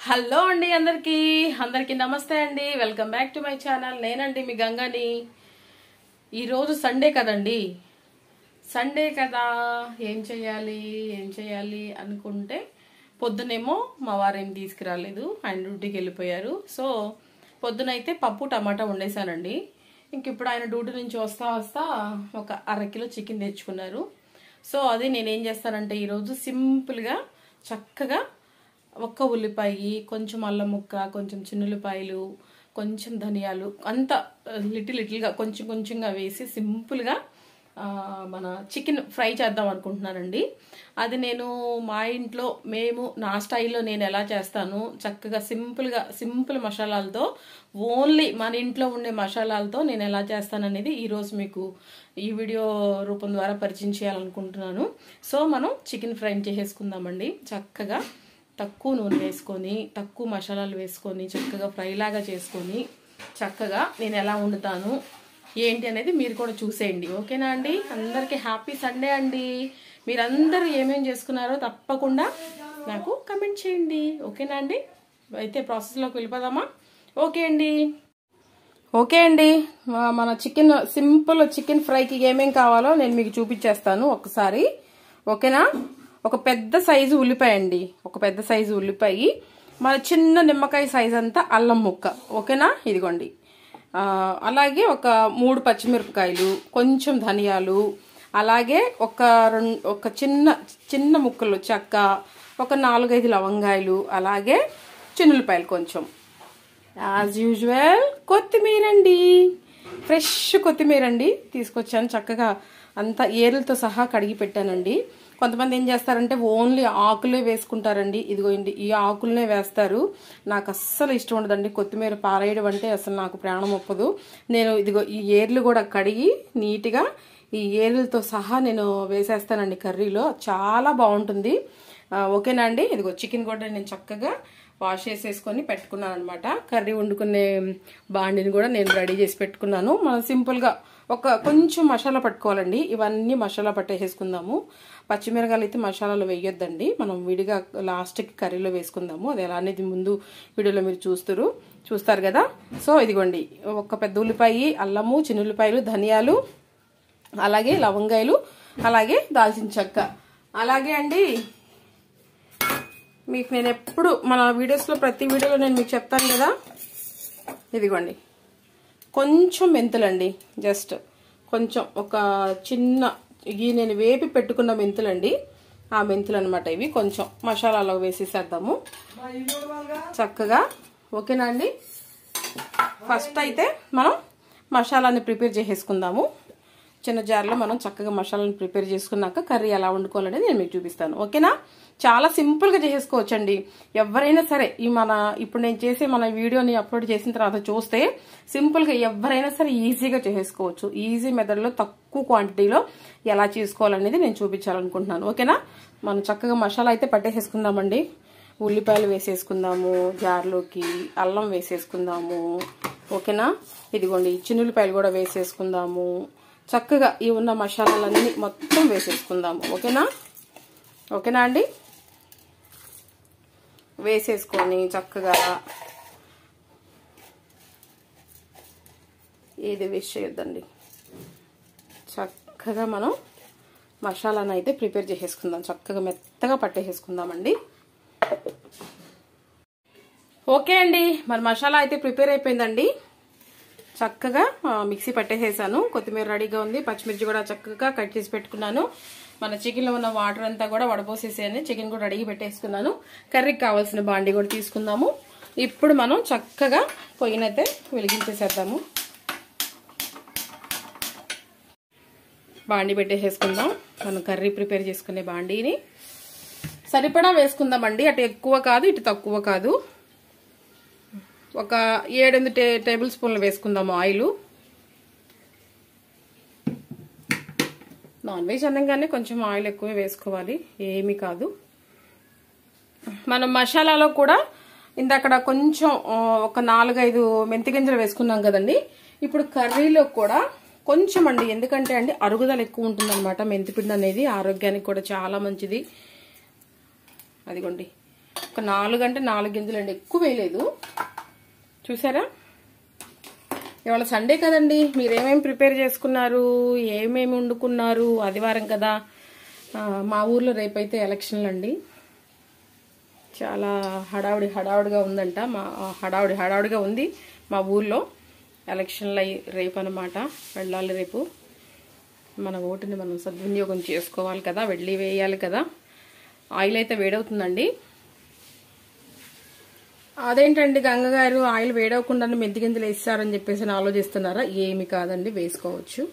Hello అండి అందరికీ నమస్తే అండి. Welcome back to my channel. నేనండి మీ గంగాని. ఈరోజు సండే కదండి. సండే కదా ఏం చేయాలి అనుకుంటే పొద్దునేమో మా వారు ఏం తీసుకురాలేదు, ఆయన డ్యూటీకి వెళ్ళిపోయారు. సో పొద్దునైతే పప్పు టమాటా వండేసానండి. ఇంక ఇప్పుడు ఆయన డ్యూటీ నుంచి వస్తా ఒక అరకిలో చికెన్ తెచ్చుకున్నారు. సో అది నేనేం చేస్తానంటే ఈరోజు సింపుల్గా చక్కగా ఒక్క ఉల్లిపాయ, కొంచెం అల్లం ముక్క, కొంచెం చిన్నులపాయలు, కొంచెం ధనియాలు, అంతా లిటిల్గా కొంచెంగా వేసి సింపుల్గా మన చికెన్ ఫ్రై చేద్దాం అనుకుంటున్నానండి. అది నేను మా ఇంట్లో నా స్టైల్లో నేను ఎలా చేస్తాను, చక్కగా సింపుల్ మసాలాలతో, ఓన్లీ మన ఇంట్లో ఉండే మసాలాలతో నేను ఎలా చేస్తాననేది ఈరోజు మీకు ఈ వీడియో రూపం ద్వారా పరిచయం చేయాలనుకుంటున్నాను. సో మనం చికెన్ ఫ్రై చేసేసుకుందామండి. చక్కగా తక్కువ నూనె వేసుకొని, తక్కువ మసాలాలు వేసుకొని, చక్కగా ఫ్రై లాగా చేసుకొని, చక్కగా నేను ఎలా వండుతాను ఏంటి అనేది మీరు కూడా చూసేయండి. ఓకేనా అండి? అందరికీ హ్యాపీ సండే అండి. మీరందరూ ఏమేం చేసుకున్నారో తప్పకుండా నాకు కమెంట్ చేయండి. ఓకేనా అండి? అయితే ప్రాసెస్లోకి వెళ్ళిపోదామా? ఓకే అండి. మన సింపుల్ చికెన్ ఫ్రైకి ఏమేం కావాలో నేను మీకు చూపించేస్తాను ఒకసారి. ఓకేనా? ఒక పెద్ద సైజు ఉల్లిపాయ అండి, ఒక పెద్ద సైజు ఉల్లిపాయ, మన చిన్న నిమ్మకాయ సైజు అంతా అల్లం ముక్క. ఓకేనా? ఇదిగోండి. అలాగే ఒక 3 పచ్చిమిరపకాయలు, కొంచెం ధనియాలు, అలాగే ఒక చిన్న ముక్కలు చెక్క, ఒక 4-5 లవంగాయలు, అలాగే చిన్నులపాయలు కొంచెం. యాజ్ యూజువల్ కొత్తిమీర అండి, ఫ్రెష్ కొత్తిమీర అండి తీసుకొచ్చాను. చక్కగా అంతా ఏరులతో సహా కడిగి పెట్టానండి. కొంతమంది ఏం చేస్తారంటే ఓన్లీ ఆకులే వేసుకుంటారండి. ఇదిగోండి, ఈ ఆకులనే వేస్తారు. నాకు అస్సలు ఇష్టం ఉండదండి కొత్తిమీర పారేయడం అంటే. అసలు నాకు ప్రాణం ఒప్పదు. నేను ఇదిగో ఈ ఏర్లు కూడా కడిగి నీట్గా ఈ ఏర్లతో సహా నేను వేసేస్తానండి కర్రీలో. చాలా బాగుంటుంది. ఓకేనా అండి? ఇదిగో చికెన్ కూడా నేను చక్కగా వాష్ చేసేసుకొని పెట్టుకున్నాను అనమాట. కర్రీ వండుకునే బాండిని కూడా నేను రెడీ చేసి పెట్టుకున్నాను. మనం సింపుల్గా కొంచెం మసాలా పట్టుకోవాలండి. ఇవన్నీ మసాలా పట్టేసేసుకుందాము. పచ్చిమిరకాయలు అయితే మసాలాలు వేయొద్దండి, మనం విడిగా లాస్ట్కి కర్రీలో వేసుకుందాము. అది ఎలా అనేది ముందు వీడియోలో మీరు చూస్తారు కదా. సో ఇదిగోండి, ఒక పెద్ద ఉల్లిపాయ, అల్లము, చిన్నులపాయలు, ధనియాలు, అలాగే లవంగాయలు, అలాగే దాల్చిన చెక్క. అలాగే అండి మీకు నేను ఎప్పుడు మన వీడియోస్లో ప్రతి వీడియోలో నేను మీకు చెప్తాను కదా, ఇదిగోండి కొంచెం మెంతులండి, జస్ట్ కొంచెం ఒక చిన్న నేను వేపి పెట్టుకున్న మెంతులండి, ఆ మెంతులు అనమాట. ఇవి కొంచెం మసాలాలో వేసేసేద్దాము చక్కగా. ఓకేనా అండి? ఫస్ట్ అయితే మనం మసాలాని ప్రిపేర్ చేసేసుకుందాము. చిన్న జార్లో మనం చక్కగా మసాలాను ప్రిపేర్ చేసుకున్నాక కర్రీ ఎలా వండుకోవాలనేది నేను మీకు చూపిస్తాను. ఓకేనా? చాలా సింపుల్గా చేసేసుకోవచ్చండి. ఎవరైనా సరే ఇప్పుడు నేను చేసే మన వీడియోని అప్లోడ్ చేసిన తర్వాత చూస్తే సింపుల్గా ఎవరైనా సరే ఈజీగా చేసేసుకోవచ్చు. ఈజీ మెథడ్లో తక్కువ క్వాంటిటీలో ఎలా చేసుకోవాలనేది నేను చూపించాలనుకుంటున్నాను. ఓకేనా? మనం చక్కగా మసాలా అయితే పట్టేసేసుకుందామండి. ఉల్లిపాయలు వేసేసుకుందాము జార్లోకి, అల్లం వేసేసుకుందాము. ఓకేనా? ఇదిగోండి చిన్నులపాయలు కూడా వేసేసుకుందాము. చక్కగా ఈ ఉన్న మసాలాలన్నీ మొత్తం వేసేసుకుందాము. ఓకేనా అండి? వేసేసుకొని చక్కగా ఏది వేస్ట్ చేయొద్దండి. చక్కగా మనం మసాలాను అయితే ప్రిపేర్ చేసేసుకుందాం. చక్కగా మెత్తగా పట్టేసేసుకుందామండి. ఓకే అండి, మరి మసాలా అయితే ప్రిపేర్ అయిపోయిందండి. చక్కగా మిక్సీ పట్టేసేసాను. కొత్తిమీర రెడీగా ఉంది, పచ్చిమిర్చి కూడా చక్కగా కట్ చేసి పెట్టుకున్నాను. మన చికెన్లో ఉన్న వాటర్ అంతా కూడా వడపోసేసాను. చికెన్ కూడా రెడీ పెట్టేసుకున్నాను. కర్రీకి కావాల్సిన బాండి కూడా తీసుకుందాము. ఇప్పుడు మనం చక్కగా పొయ్యినైతే వెలిగించేసేద్దాము. బాండి పెట్టేసేసుకుందాం. మనం కర్రీ ప్రిపేర్ చేసుకునే బాండీని సరిపడా వేసుకుందామండి. అటు ఎక్కువ కాదు, ఇటు తక్కువ కాదు. ఒక 7-8 టేబుల్ స్పూన్లు వేసుకుందాము ఆయిల్. నాన్ వెజ్ అనగానే కొంచెం ఆయిల్ ఎక్కువ వేసుకోవాలి, ఏమీ కాదు. మనం మసాలాలో కూడా ఇందాక కొంచెం ఒక 4-5 మెంతి గింజలు వేసుకున్నాం కదండి. ఇప్పుడు కర్రీలో కూడా కొంచెం అండి, ఎందుకంటే అండి అరుగుదల ఎక్కువ ఉంటుంది అనమాట. మెంతిపిండి అనేది ఆరోగ్యానికి కూడా చాలా మంచిది. అదిగోండి ఒక 4 అంటే 4 గింజలండి, ఎక్కువ వేయలేదు. చూసారా? ఇవాళ సండే కదండి, మీరేమేమి ప్రిపేర్ చేసుకున్నారు, ఏమేమి వండుకున్నారు? ఆదివారం కదా. మా ఊర్లో రేపైతే ఎలక్షన్లు అండి. చాలా హడావుడిగా ఉందంట. హడావుడిగా ఉంది మా ఊర్లో. ఎలక్షన్లు రేపు అనమాట. వెళ్ళాలి రేపు. మన ఓటుని మనం సద్వినియోగం చేసుకోవాలి కదా, వెళ్ళి వేయాలి కదా. ఆయిల్ అయితే వేడవుతుందండి. అదేంటండి గంగగారు ఆయిల్ వేడవకుండా మెంతి గింజలు వేస్తారని చెప్పేసి ఆలోచిస్తున్నారా? ఏమి కాదండి, వేసుకోవచ్చు.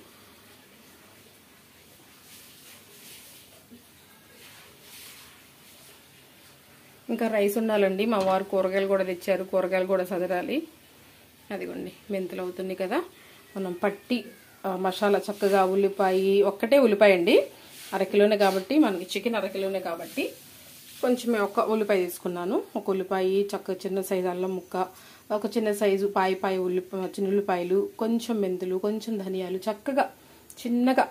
ఇంకా రైస్ ఉండాలండి. మా వారు కూరగాయలు కూడా తెచ్చారు, కూరగాయలు కూడా సదరాలి. అదిగోండి మెంతులు అవుతుంది కదా. మనం పట్టి మసాలా చక్కగా ఉల్లిపాయ, ఒక్కటే ఉల్లిపాయ అండి, 1/2 కిలోనే కాబట్టి, మనకి చికెన్ 1/2 కిలోనే కాబట్టి కొంచెం ఒక ఉల్లిపాయ తీసుకున్నాను. ఒక ఉల్లిపాయ, చక్కగా చిన్న సైజు అల్లం ముక్క, ఒక చిన్న సైజు పాయి చిన్న ఉల్లిపాయలు, కొంచెం మెంతులు, కొంచెం ధనియాలు, చక్కగా చిన్నగా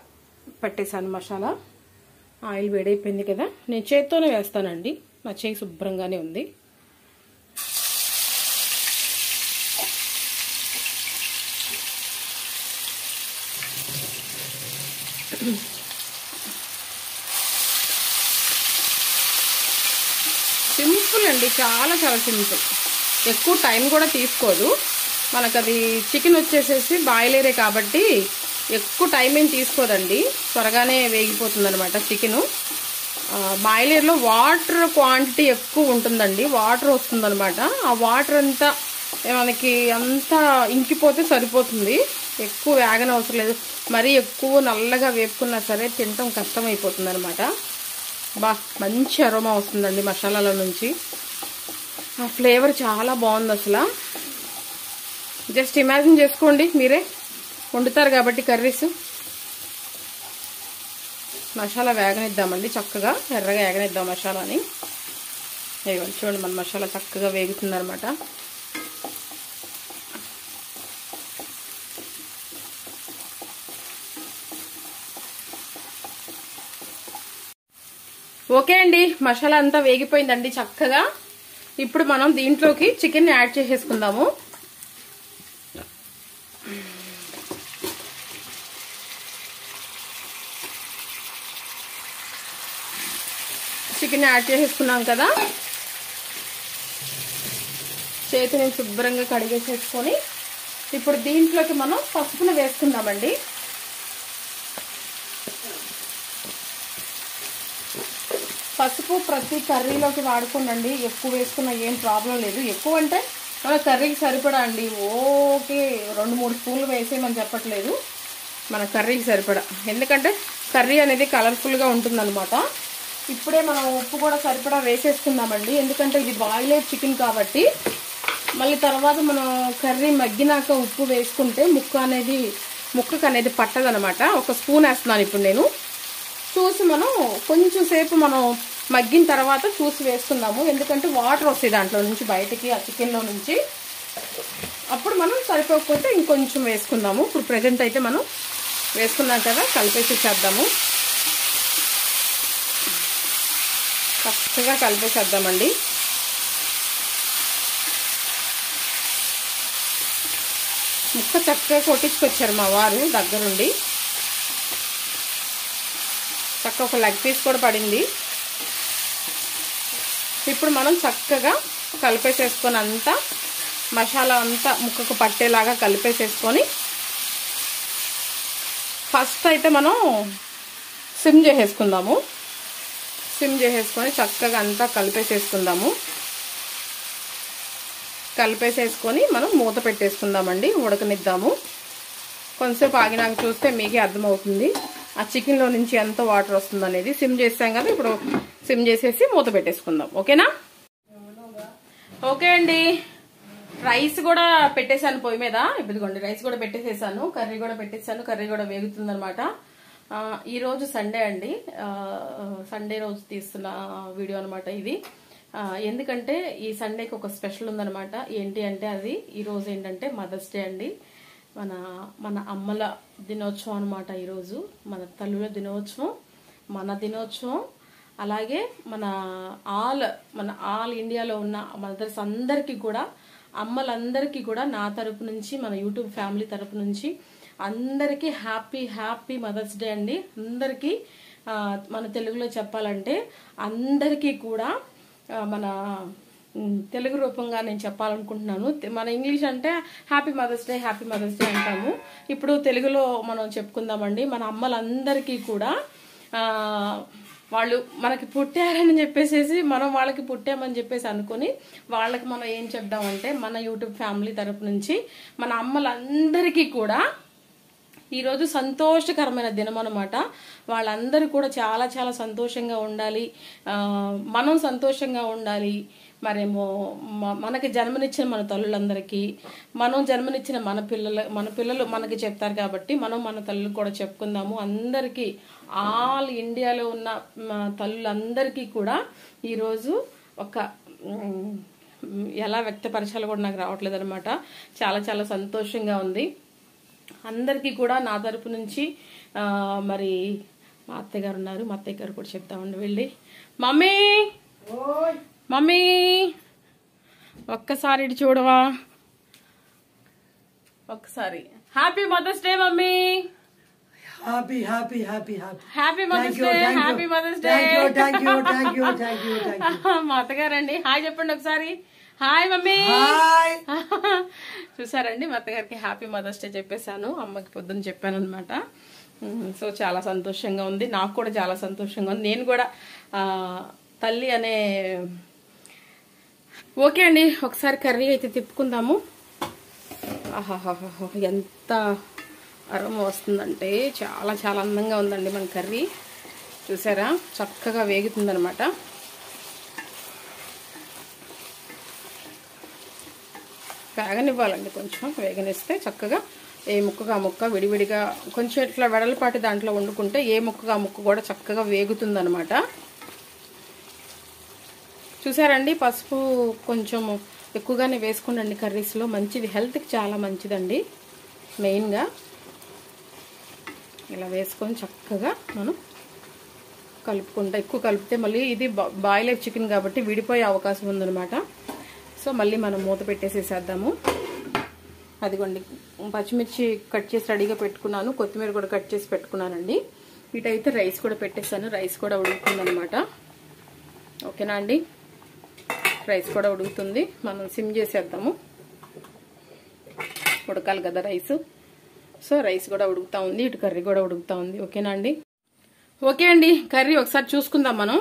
పట్టేశాను మసాలా. ఆయిల్ వేడైపోయింది కదా. నేను చేత్తోనే వేస్తానండి, నా చేయి శుభ్రంగానే ఉంది. సింపుల్ అండి, చాలా సింపుల్. ఎక్కువ టైం కూడా తీసుకోదు మనకు. అది చికెన్ వచ్చేసేసి బాయిలేరే కాబట్టి ఎక్కువ టైం ఏం తీసుకోదండి, త్వరగానే వేగిపోతుంది అనమాట చికెను. బాయిలర్లో వాటర్ క్వాంటిటీ ఎక్కువ ఉంటుందండి, వాటర్ వస్తుందన్నమాట. ఆ వాటర్ అంతా మనకి అంతా ఇంకిపోతే సరిపోతుంది, ఎక్కువ వేగన అవసరం లేదు. మరీ ఎక్కువ నల్లగా వేపుకున్నా సరే తినటం కష్టమైపోతుంది అనమాట. మంచి అరోమా వస్తుందండి మసాలాల నుంచి. ఆ ఫ్లేవర్ చాలా బాగుంది అసలు. జస్ట్ ఇమాజిన్ చేసుకోండి, మీరే వండుతారు కాబట్టి కర్రీస్. మసాలా వేగనిద్దామండి, చక్కగా ఎర్రగా వేగనిద్దాం మసాలాని. ఇవ్వండి చూడండి, మన మసాలా చక్కగా వేగుతుంది అనమాట. ఓకే అండి, మసాలా అంతా వేగిపోయిందండి చక్కగా. ఇప్పుడు మనం దీంట్లోకి చికెన్ యాడ్ చేసేసుకుందాము. చికెన్ యాడ్ చేసేసుకున్నాం కదా. చేతిని శుభ్రంగా కడిగేసేసుకొని ఇప్పుడు దీంట్లోకి మనం పసుపును వేసుకుందామండి. పసుపు ప్రతి కర్రీలోకి వాడుకోండి, ఎక్కువ వేసుకున్నా ఏం ప్రాబ్లం లేదు. ఎక్కువ అంటే మన కర్రీకి సరిపడా అండి. ఓకే 2-3 స్పూన్లు వేసేయమని చెప్పట్లేదు, మన కర్రీకి సరిపడా. ఎందుకంటే కర్రీ అనేది కలర్ఫుల్గా ఉంటుందన్నమాట. ఇప్పుడే మనం ఉప్పు కూడా సరిపడా వేసేసుకుందామండి, ఎందుకంటే ఇది బాయిలర్ చికెన్ కాబట్టి మళ్ళీ తర్వాత మనం కర్రీ మగ్గినాక ఉప్పు వేసుకుంటే ముక్కకు అనేది పట్టదనమాట. 1 స్పూన్ వేస్తున్నాను ఇప్పుడు నేను. చూసి మనం కొంచెం సేపు మనం మగ్గిన తర్వాత చూసి వేసుకుందాము, ఎందుకంటే వాటర్ వస్తాయి దాంట్లో నుంచి బయటికి, ఆ చికెన్లో నుంచి. అప్పుడు మనం సరిపోకపోతే ఇంకొంచెం వేసుకుందాము. ఇప్పుడు ప్రెజెంట్ అయితే మనం వేసుకున్నాం కదా, కలిపేసేద్దాము. చక్కగా కలిపేసేద్దామండి. ముక్క చక్కగా కొట్టించుకొచ్చారు మా వారు దగ్గరుండి. చక్కగా ఒక లెగ్ పీస్ కూడా పడింది. ఇప్పుడు మనం చక్కగా కలిపేసేసుకొని అంతా మసాలా అంతా ముక్కకు పట్టేలాగా కలిపేసేసుకొని ఫస్ట్ అయితే మనం సిమ్ చేసేసుకుందాము. సిమ్ చేసేసుకొని చక్కగా అంతా కలిపేసేసుకుందాము. కలిపేసేసుకొని మనం మూత పెట్టేసుకుందామండి, ఉడకనిద్దాము. కొంచెంసేపు ఆగినాక చూస్తే మీకే అర్థమవుతుంది ఆ చికెన్లో నుంచి ఎంత వాటర్ వస్తుంది అనేది. సిమ్ చేసాం కదా, ఇప్పుడు సిమ్ చేసేసి మూత పెట్టేసుకుందాం. ఓకేనా? ఓకే అండి, రైస్ కూడా పెట్టేశాను పొయ్యి మీద. ఇదిగోండి రైస్ కూడా పెట్టేసేసాను, కర్రీ కూడా పెట్టేసాను. కర్రీ కూడా వేగుతుంది అనమాట. ఈరోజు సండే అండి, సండే రోజు తీస్తున్న వీడియో అనమాట ఇది. ఎందుకంటే ఈ సండేకి ఒక స్పెషల్ ఉందనమాట. ఏంటి అంటే అది ఈరోజు ఏంటంటే మదర్స్ డే అండి. మన అమ్మల దినోత్సవం అనమాట ఈరోజు. మన తల్లుల దినోత్సవం, మన దినోత్సవం, అలాగే మన ఆల్ ఇండియాలో ఉన్న మదర్స్ అందరికీ కూడా, అమ్మలందరికీ కూడా నా తరపు నుంచి, మన యూట్యూబ్ ఫ్యామిలీ తరపు నుంచి అందరికీ హ్యాపీ మదర్స్ డే అండి. అందరికీ మన తెలుగులో చెప్పాలంటే అందరికీ కూడా మన తెలుగు రూపంగా నేను చెప్పాలనుకుంటున్నాను. మన ఇంగ్లీష్ అంటే హ్యాపీ మదర్స్ డే అంటాము. ఇప్పుడు తెలుగులో మనం చెప్పుకుందామండి. మన అమ్మలందరికీ కూడా వాళ్ళు మనకి పుట్టారని చెప్పేసి మనం వాళ్ళకి పుట్టామని చెప్పేసి అనుకుని వాళ్ళకి మనం ఏం చెప్దామంటే, మన యూట్యూబ్ ఫ్యామిలీ తరపు నుంచి మన అమ్మలందరికీ కూడా ఈరోజు సంతోషకరమైన దినం అన్నమాట. వాళ్ళందరూ కూడా చాలా చాలా సంతోషంగా ఉండాలి, మనం సంతోషంగా ఉండాలి. మరేమో మనకి జన్మనిచ్చిన మన తల్లులందరికీ, మనం జన్మనిచ్చిన మన పిల్లలు మనకి చెప్తారు కాబట్టి మనం మన తల్లులు కూడా చెప్పుకుందాము. అందరికీ ఆల్ ఇండియాలో ఉన్న తల్లులందరికీ కూడా ఈరోజు ఒక ఎలా వ్యక్తపరచాలో కూడా నాకు రావట్లేదు అనమాట. చాలా చాలా సంతోషంగా ఉంది. అందరికీ కూడా నా తరపు నుంచి మరి మా అత్తయ్య గారు ఉన్నారు, మా అత్తయ్య గారు కూడా చెప్తామండి. వెళ్ళి మమ్మీ ఒక్కసారి ఇటు చూడవా, ఒక్కసారి happy mother's day mummy. Happy mother's day. మా అత్తగారండి హాయ్ చెప్పండి ఒకసారి. Hi mummy. చూసారండి మా అత్తగారికి హ్యాపీ మదర్స్ డే చెప్పేశాను, అమ్మకి పొద్దున్న చెప్పాను అనమాట. సో చాలా సంతోషంగా ఉంది, నాకు కూడా చాలా సంతోషంగా ఉంది. నేను కూడా తల్లి అనే ఓకే అండి. ఒకసారి కర్రీ అయితే తిప్పుకుందాము. ఆహాహా ఎంత అరోమా వస్తుందంటే చాలా చాలా అందంగా ఉందండి మన కర్రీ. చూసారా చక్కగా వేగుతుందనమాట. వేగనివ్వాలండి, కొంచెం వేగనిస్తే చక్కగా ఏ ముక్కగా ముక్క విడివిడిగా కొంచెం ఇట్లా వెడలపాటి దాంట్లో వండుకుంటే ఏ ముక్కగా ముక్క కూడా చక్కగా వేగుతుందనమాట. చూసారండి పసుపు కొంచెం ఎక్కువగానే వేసుకోండి కర్రీస్లో, మంచిది, హెల్త్కి చాలా మంచిదండి. మెయిన్గా ఇలా వేసుకొని చక్కగా మనం కలుపుకుంటా. ఎక్కువ కలిపితే మళ్ళీ ఇది బాయిలర్ చికెన్ కాబట్టి విడిపోయే అవకాశం ఉందన్నమాట. సో మళ్ళీ మనం మూత పెట్టేసేసేద్దాము. అదిగోండి పచ్చిమిర్చి కట్ చేసి రెడీగా పెట్టుకున్నాను, కొత్తిమీర కూడా కట్ చేసి పెట్టుకున్నానండి. ఇటైతే రైస్ కూడా పెట్టేసాను, రైస్ కూడా ఉడుకుతుందనమాట. ఓకేనా అండి, రైస్ కూడా ఉడుకుతుంది. మనం సిమ్ చేసేద్దాము, ఉడకాలి కదా రైస్. సో రైస్ కూడా ఉడుకుతా ఉంది, ఇటు కర్రీ కూడా ఉడుకుతా ఉంది. ఓకేనా అండి. ఓకే అండి, కర్రీ ఒకసారి చూసుకుందాం మనం.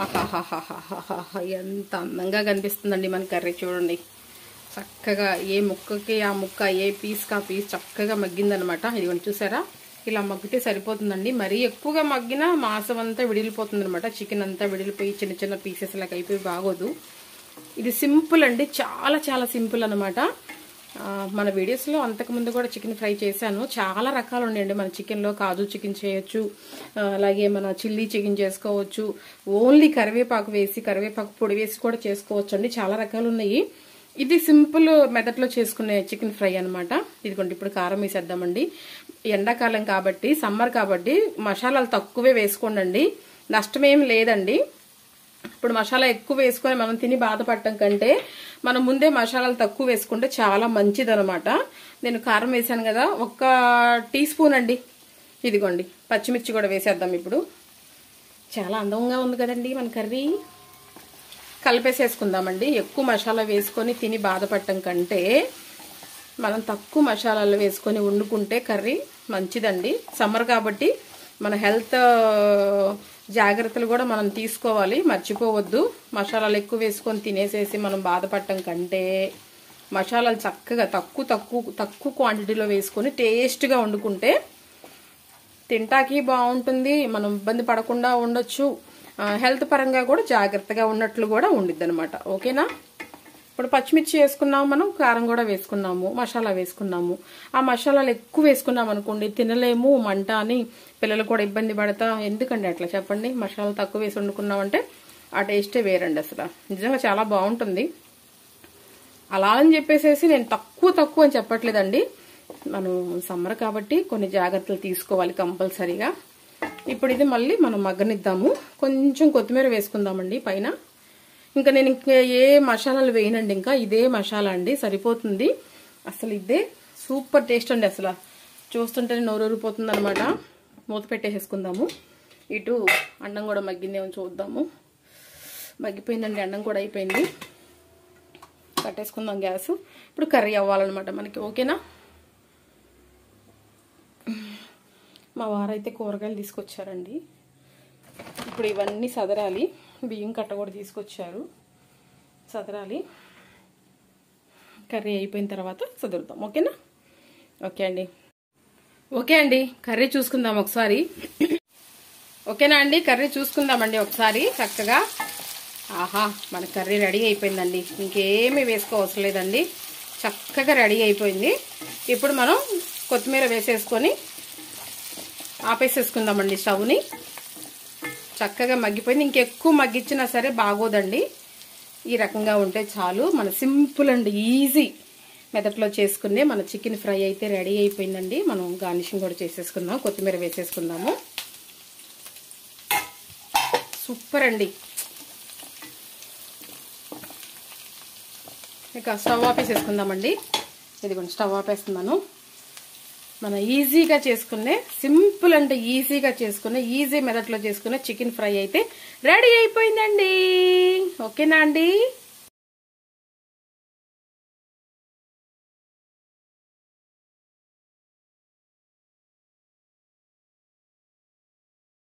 ఆహాహాహాహాహా ఎంత అందంగా కనిపిస్తుందండి మన కర్రీ. చూడండి చక్కగా ఏ ముక్కకి ఆ ముక్క, ఏ పీస్కి ఆ పీస్ చక్కగా మగ్గిందనమాట. ఇదిగోండి చూసారా, ఇలా మగ్గితే సరిపోతుందండి. మరీ ఎక్కువగా మగ్గినా మాంసం అంతా విడిలిపోతుంది అనమాట. చికెన్ అంతా విడిలిపోయి చిన్న చిన్న పీసెస్ లాగా అయిపోయి బాగోదు. ఇది సింపుల్ అండి, చాలా చాలా సింపుల్ అనమాట. మన వీడియోస్లో అంతకుముందు కూడా చికెన్ ఫ్రై చేశాను. చాలా రకాలు ఉన్నాయండి మన చికెన్లో. కాజు చికెన్ చేయొచ్చు, అలాగే మన చిల్లీ చికెన్ చేసుకోవచ్చు, ఓన్లీ కరివేపాకు వేసి కరివేపాకు పొడి వేసి కూడా చేసుకోవచ్చు అండి. చాలా రకాలు ఉన్నాయి. ఇది సింపుల్ మెథడ్లో చేసుకునే చికెన్ ఫ్రై అనమాట. ఇదిగోండి ఇప్పుడు కారం వేసేద్దామండి. ఎండాకాలం కాబట్టి, సమ్మర్ కాబట్టి మసాలాలు తక్కువే వేసుకోండి, నష్టమేం లేదండి. ఇప్పుడు మసాలా ఎక్కువ వేసుకొని మనం తిని బాధపడటం కంటే మనం ముందే మసాలాలు తక్కువ వేసుకుంటే చాలా మంచిదనమాట. నేను కారం వేసాను కదా, 1 టీ స్పూన్ అండి. ఇదిగోండి పచ్చిమిర్చి కూడా వేసేద్దాం ఇప్పుడు. చాలా అందంగా ఉంది కదండి మన కర్రీ. కలిపేసేసుకుందామండి. ఎక్కువ మసాలా వేసుకొని తిని బాధపడటం కంటే మనం తక్కువ మసాలాలు వేసుకొని వండుకుంటే కర్రీ మంచిదండి. సమ్మర్ కాబట్టి మన హెల్త్ జాగ్రత్తలు కూడా మనం తీసుకోవాలి, మర్చిపోవద్దు. మసాలాలు ఎక్కువ వేసుకొని తినేసేసి మనం బాధపడటం కంటే మసాలాలు చక్కగా తక్కువ క్వాంటిటీలో వేసుకొని టేస్ట్గా వండుకుంటే తింటాకి బాగుంటుంది, మనం ఇబ్బంది పడకుండా ఉండొచ్చు, హెల్త్ పరంగా కూడా జాగ్రత్తగా ఉన్నట్లు కూడా ఉండిద్ది అనమాట. ఓకేనా. ఇప్పుడు పచ్చిమిర్చి వేసుకున్నాము, మనం కారం కూడా వేసుకున్నాము, మసాలా వేసుకున్నాము. ఆ మసాలాలు ఎక్కువ వేసుకున్నాం అనుకోండి తినలేము, మంట అని పిల్లలు కూడా ఇబ్బంది పడతా. ఎందుకండి అట్లా చెప్పండి. మసాలా తక్కువ వేసి వండుకున్నామంటే ఆ టేస్టే వేరండి. అసలు నిజంగా చాలా బాగుంటుంది. అలా అని చెప్పేసేసి నేను తక్కువ అని చెప్పట్లేదండి. మనం సమ్మర్ కాబట్టి కొన్ని జాగ్రత్తలు తీసుకోవాలి కంపల్సరీగా. ఇప్పుడు ఇది మళ్ళీ మనం మగ్గనిద్దాము. కొంచెం కొత్తిమీర వేసుకుందామండి పైన. ఇంకా నేను ఏ మసాలాలు వేయనండి, ఇంకా ఇదే మసాలా అండి సరిపోతుంది. అసలు ఇదే సూపర్ టేస్ట్ అండి. అసలు చూస్తుంటేనే నోరూరిపోతుంది అనమాట. మూత పెట్టేసేసుకుందాము. ఇటు అన్నం కూడా మగ్గిందేమో చూద్దాము. మగ్గిపోయిందండి, అన్నం కూడా అయిపోయింది. కట్టేసుకుందాం గ్యాస్. ఇప్పుడు కర్రీ అవ్వాలన్నమాట మనకి. ఓకేనా? మా వారైతే కూరగాయలు తీసుకొచ్చారండి. ఇప్పుడు ఇవన్నీ సదరాలి. బియ్యం కట్ట కూడా తీసుకొచ్చారు, సదరాలి. కర్రీ అయిపోయిన తర్వాత సదురుతాం. ఓకేనా? ఓకే అండి కర్రీ చూసుకుందాం ఒకసారి. ఓకేనా అండి? కర్రీ చూసుకుందామండి ఒకసారి చక్కగా. ఆహా, మన కర్రీ రెడీ అయిపోయిందండి. ఇంకేమీ వేసుకోవసరం లేదండి, చక్కగా రెడీ అయిపోయింది. ఇప్పుడు మనం కొత్తిమీర వేసేసుకొని ఆపేసేసుకుందామండి స్టవ్ని. చక్కగా మగ్గిపోయింది. ఇంకెక్కువ మగ్గించినా సరే బాగోదండి, ఈ రకంగా ఉంటే చాలు. మన సింపుల్ అండ్ ఈజీ మెథడ్లో చేసుకునే మన చికెన్ ఫ్రై అయితే రెడీ అయిపోయిందండి. మనం గార్నిషింగ్ కూడా చేసేసుకుందాం. కొత్తిమీర వేసేసుకుందాము. సూపర్ అండి. ఇక స్టవ్ ఆపేసేసుకుందామండి. ఇదిగోండి స్టవ్ ఆపేస్తున్నాను. మన ఈజీగా చేసుకునే, సింపుల్ అంటే ఈజీగా చేసుకునే, ఈజీ మెథడ్లో చేసుకునే చికెన్ ఫ్రై అయితే రెడీ అయిపోయిందండి. ఓకేనా అండి?